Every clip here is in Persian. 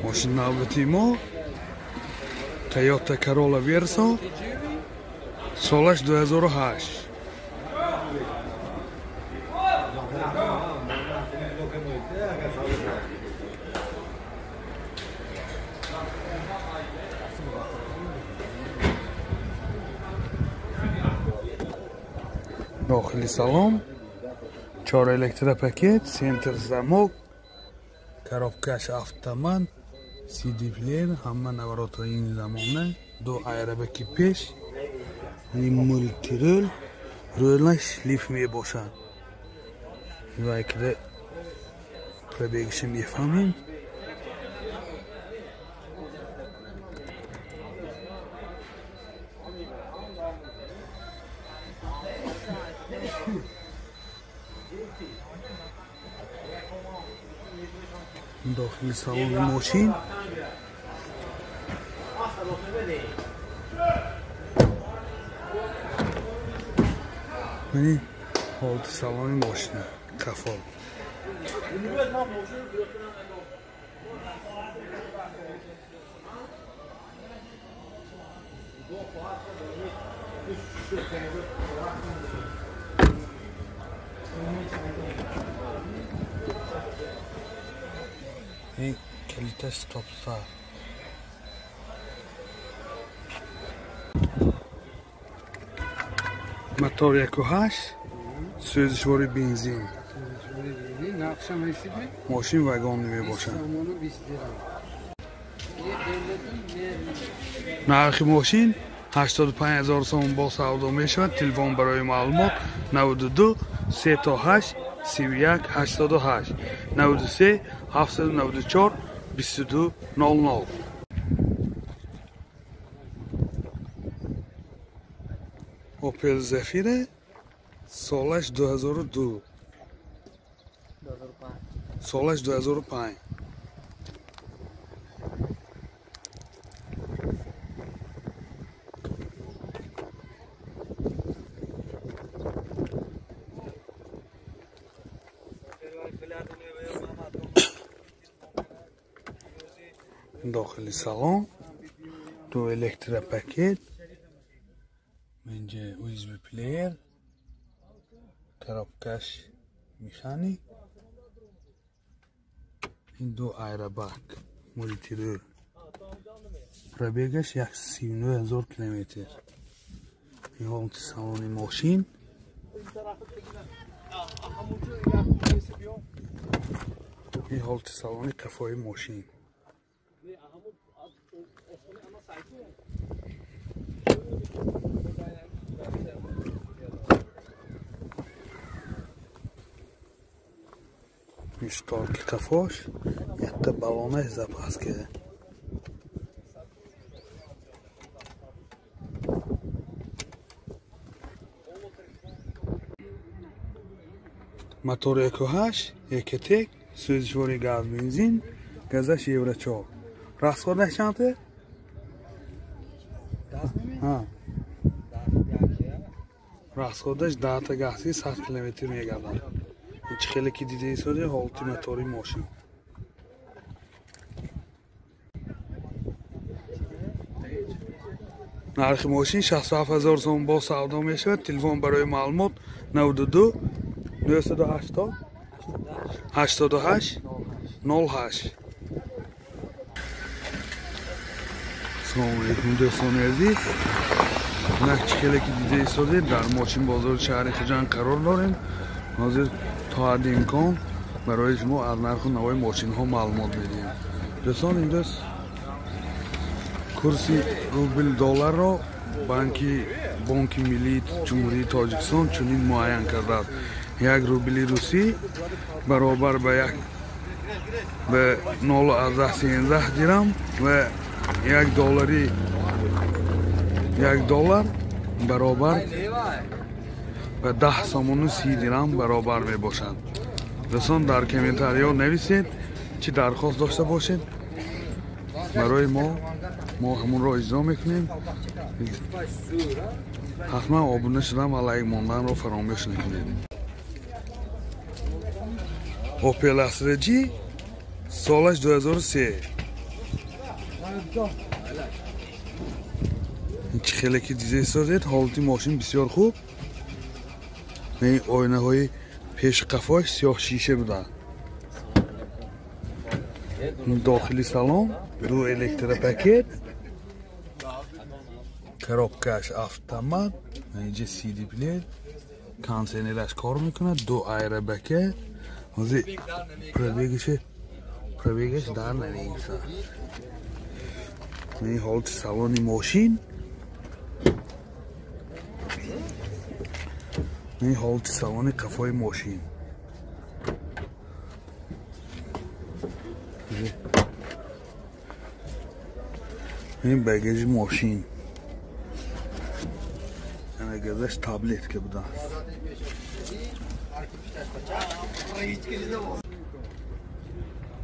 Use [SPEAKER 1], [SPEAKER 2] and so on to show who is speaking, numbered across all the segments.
[SPEAKER 1] ماشین نوبتی ما تویوتا کرولا ورسو سالش 2008. داخلی سالن 4 الکتروپاکت، سنتر زمک، коробкаш автомат، CD плеер، ҳама наворотҳои ин замона, 2 айрбаки пеш, мультирол, рулаш лифт мебошад. Вай ки пробегиш мефаҳмем. داخل سالن ماشین یعنی حالت سالن ماشین کفال این کلیتش تاپسا موتور 1.8 سوزشواری بنزین ماشین واگن میباشد. نرخ ماشین 85,000 سوم با سودا میشود. تلفن برای معلومات 92 38 31 88 93 794 22 00. اوپل زفیر سالش 2002 سالش 2005. داخل سالن 2 الکتروپاکت، اینجا USB پلیر، коробкаш механик، این 2 айрбак мультирол. пробегаш 139,000 километр. این حالت سالن ماشین. این حالت سالن قفای ماشین. مشتاق قفاش یه بالونه زپاس که موتور 1.8 یک سوزشواری گاز بنزین، گازش یورو 4. расходаш чанде? ها. расходаш 10 та гази 100 км мегардад. Ич хеле ки диде истори ҳолати мотори мошин. нархи мошин 67000 сом бо савдо мешавад. телефон барои маълумот 92 980 88 08. Assalomu alaykum do'stlar aziz. Nakchikala ki dide istodi dar Moshin Bozori shahri Xujand qaror dorim. Hozir to had imkon baroy shuma az narxu navoy moshinҳо маълумот медиҳем. Do'stlar inda kursi rubl dollarро банки миллии ҷумҳурии Тоҷикистон чунин муайян кардааст. 1 рубли русӣ баробар ба 0.13 дирам ва 1 доллар баробар ба 10 сомону 30 дирам баробар мебошад. дӯстон дар комментариҳо нависед чӣ дархост дошта бошед. барои мо ҳамонро иҷро мекунем. ҳатман обуна шудам ва лайк монданро фаромӯш накунед. Opel Astra G, солаш 2003. این چخلکی دیزای سازید. حالتی ماشین بسیار خوب. این آینه های پیش قفاش سیاه شیشه بودن. داخلی سالن دو الکتر پاکت، коробкаш автомат، اینجا سی دی پلی، کانسینرش کار میکنه، دو ایره بکه. حاضی پربیگش در نمیگیسه. این حالت سالن ماشین. این حالت سالن قفای ماشین. این بگیج ماشین. این گذشت تابلت که بوده.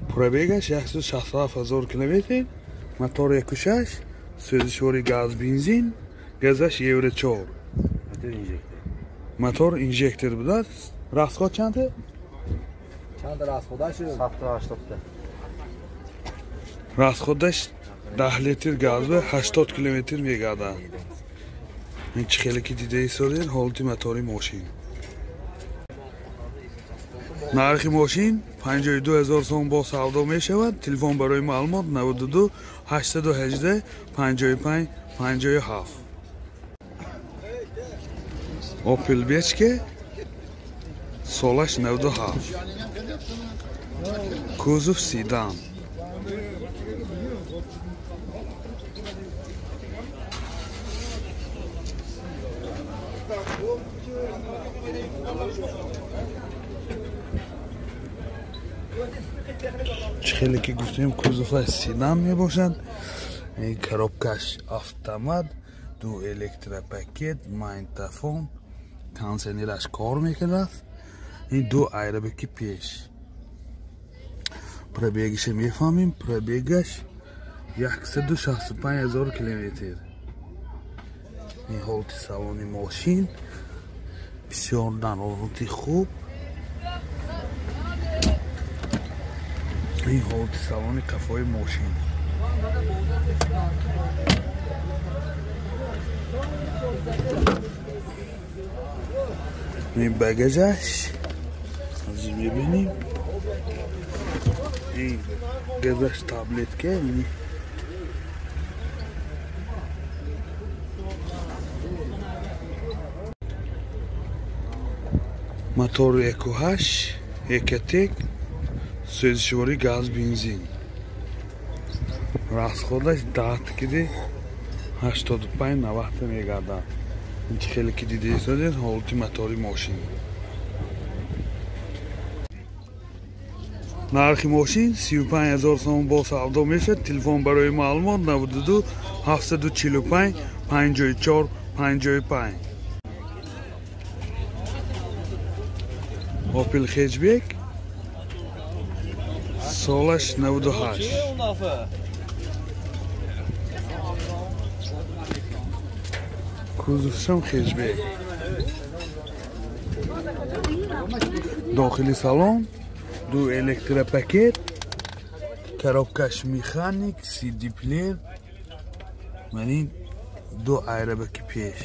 [SPEAKER 1] پربیگش 167,000 کیلومتر. موتور 1.6 سوزشوری گاز بنزین. گزش یورو 4. موتور اینژکتر بوده. راستخود چنده؟
[SPEAKER 2] چند راستخودش؟ 70-80.
[SPEAKER 1] راستخودش 10 لیتر گاز به 80 کیلومتر میگرده. این چخلکی دیده ایستادید. حالتی موتوری ماشین. نرخ ماشین 52,000 سوم با سودا می شود. تلفن برای معلومات 92 818 55 57. اوپل بیچکه سالش 97. کوزوف سیدان. خیلی که گفتیم کوزوف سیدان می باشد. این коробкаш автомат، دو الکتر پاکت، مایتافون، کانسینرش کار میکنه. این دو ایره بکی پیش. پربیگش میفهمیم. پربیگش 165,000 کیلومتر. این حالت سالن ماشین بسیار حالتی خوب. این حالت سالن قفای ماشین. این بگجش از میبینیم. این گزش تابلت که موتور 1.8 1.1 سوزشوری گاز بنزین. راستخودش 10 کیده 85-90 میگرده. این خیلی که دیده ایستادید. حالتی موتوری ماشین. نرخ ماشین 35,000 سوم با سودا میشه. تلفن برای معلومات 92 745 54 55. اوپل خیچبک سالش 98. کوزوفشم خیچبک. داخلی سالن دو الکتر پاکت، коробкаш مکانیک، سی دی پلیر، یعنی دو ایره بکی پیش.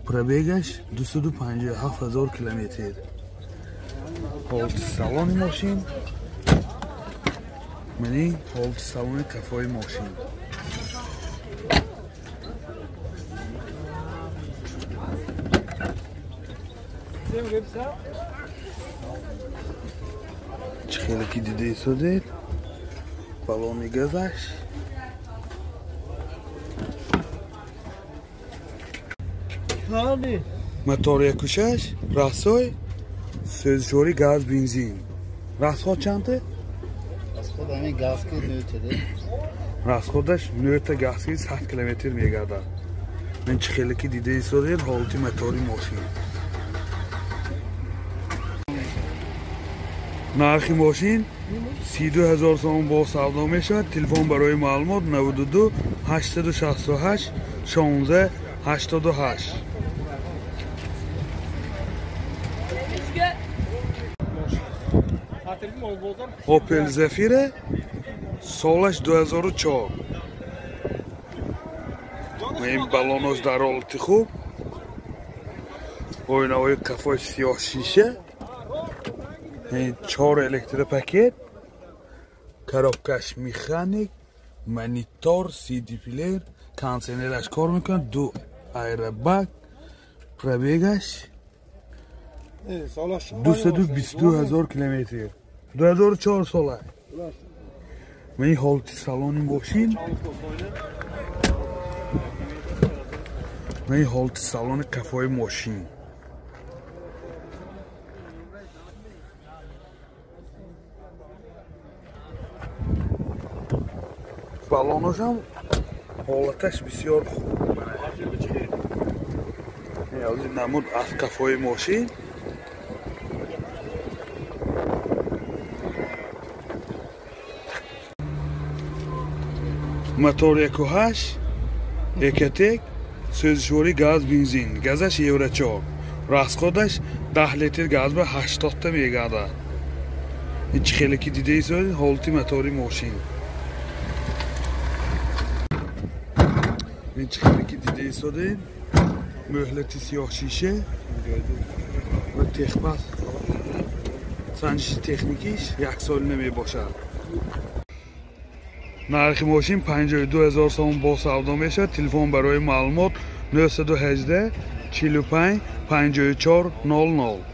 [SPEAKER 1] پربیگش 257,000 کیلومتر. حالت سالن ماشین. یعنی حالت سالن قفای ماشین. خیلی که دیده ایستادید. بالونی گذش. موتور 1.6 راستای سوزشوری گاز بنزین. راستخود چنده؟
[SPEAKER 2] راستخود همین گاز که نوتره.
[SPEAKER 1] راستخودش نوت گاز که 100 کیلومتر میگرده. من خیلی که دیده ایستادید. حالتی موتوری ماشین. نرخ ماشین 32,000 سوم با سودا می شود. تلفن برای معلومات 92 868 16 88. اوپل زفیره سالش 2004. این بالونش در حالت خوب. اوینای کفای سیاه شیشه. این 4 الکتریک پاکت. کاراکش میخانیک. مانیتور، سی دی پلیر. کانسنرش کار میکنه. 2 ایربگ. پرابیگش 222,000 کیلومتر. 2004 ساله. من این حالت سالن ماشین. من این حالت سالن کفای ماشین. بالونش هم حالتش بسیار خوب. این نمود از کفای ماشین. موتور 1.8 1.1 سوزشوری گاز بنزین. گازش یورو 4. расходش 10 لیتر گاز به 80 تا میگاده. این چه خیلی که دیده ایستاد حالتی موتوری ماشین. این چه خیلی که دیده ایستاده مهلت سیاه شیشه و تخبت سنجش تکنیکیش 1 سال نمی باشد. نرخ ماشین 52,000 سوم با سودا میشه. تلفن برای معلومات 918 45 54 00.